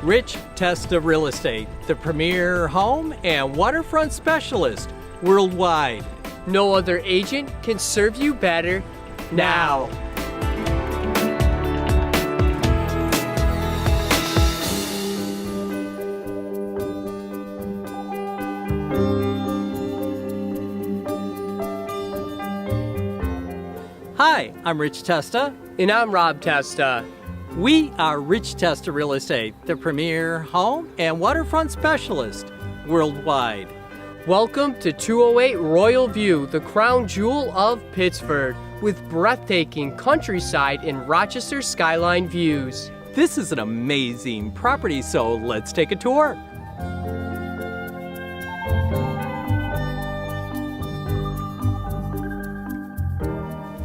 Rich Testa Real Estate, the premier home and waterfront specialist worldwide. No other agent can serve you better now. Hi, I'm Rich Testa. And I'm Rob Testa. We are Rich Testa Real Estate, the premier home and waterfront specialist worldwide. Welcome to 208 Royal View, the crown jewel of Pittsford, with breathtaking countryside and Rochester skyline views. This is an amazing property, so let's take a tour.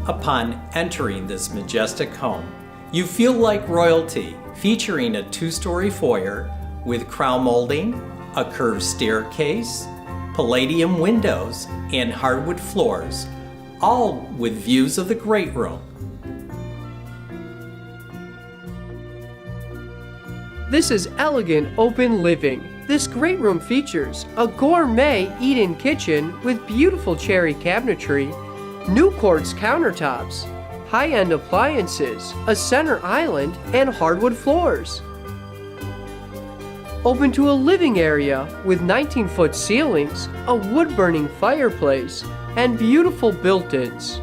Upon entering this majestic home, you feel like royalty, featuring a two-story foyer with crown molding, a curved staircase, palladium windows, and hardwood floors, all with views of the great room. This is elegant open living. This great room features a gourmet eat-in kitchen with beautiful cherry cabinetry, new quartz countertops, high-end appliances, a center island, and hardwood floors. Open to a living area with 19-foot ceilings, a wood-burning fireplace, and beautiful built-ins,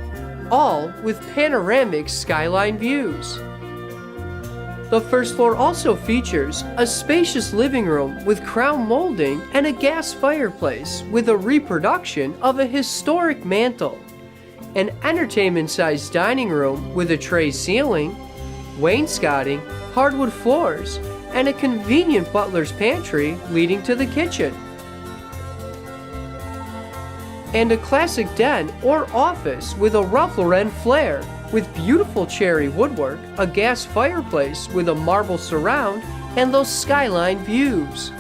all with panoramic skyline views. The first floor also features a spacious living room with crown molding and a gas fireplace with a reproduction of a historic mantel. An entertainment-sized dining room with a tray ceiling, wainscoting, hardwood floors, and a convenient butler's pantry leading to the kitchen. And a classic den or office with a Ralph Lauren flair, with beautiful cherry woodwork, a gas fireplace with a marble surround, and those skyline views.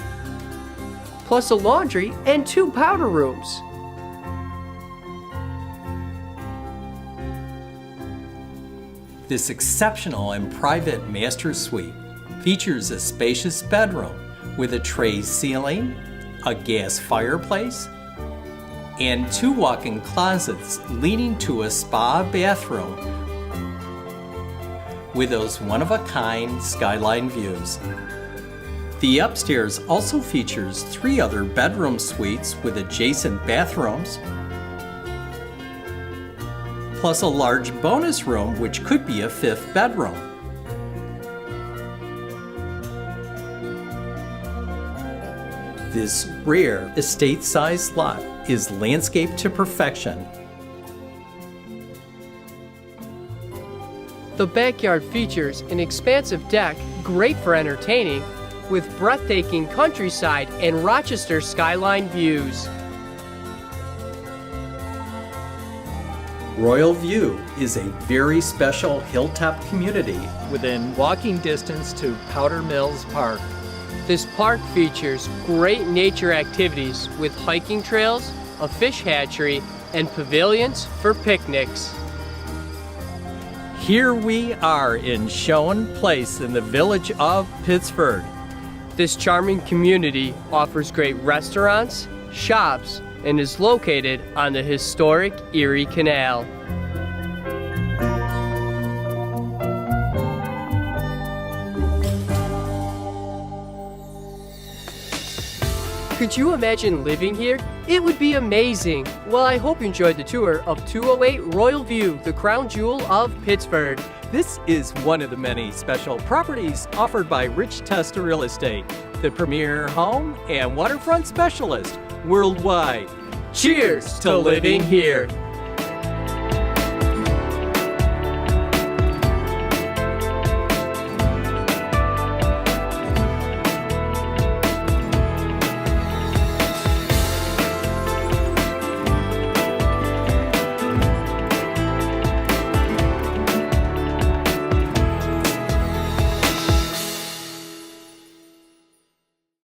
Plus a laundry and 2 powder rooms. This exceptional and private master suite features a spacious bedroom with a tray ceiling, a gas fireplace, and 2 walk-in closets leading to a spa bathroom with those one-of-a-kind skyline views. The upstairs also features 3 other bedroom suites with adjacent bathrooms, plus a large bonus room which could be a 5th bedroom. This rare estate-sized lot is landscaped to perfection. The backyard features an expansive deck great for entertaining, with breathtaking countryside and Rochester skyline views. Royal View is a very special hilltop community within walking distance to Powder Mills Park. This park features great nature activities with hiking trails, a fish hatchery, and pavilions for picnics. Here we are in Schoen Place in the village of Pittsford. This charming community offers great restaurants, shops, and is located on the historic Erie Canal. Could you imagine living here? It would be amazing. Well, I hope you enjoyed the tour of 208 Royal View, the crown jewel of Pittsford. This is one of the many special properties offered by Rich Testa Real Estate, the premier home and waterfront specialist worldwide. Cheers to living here.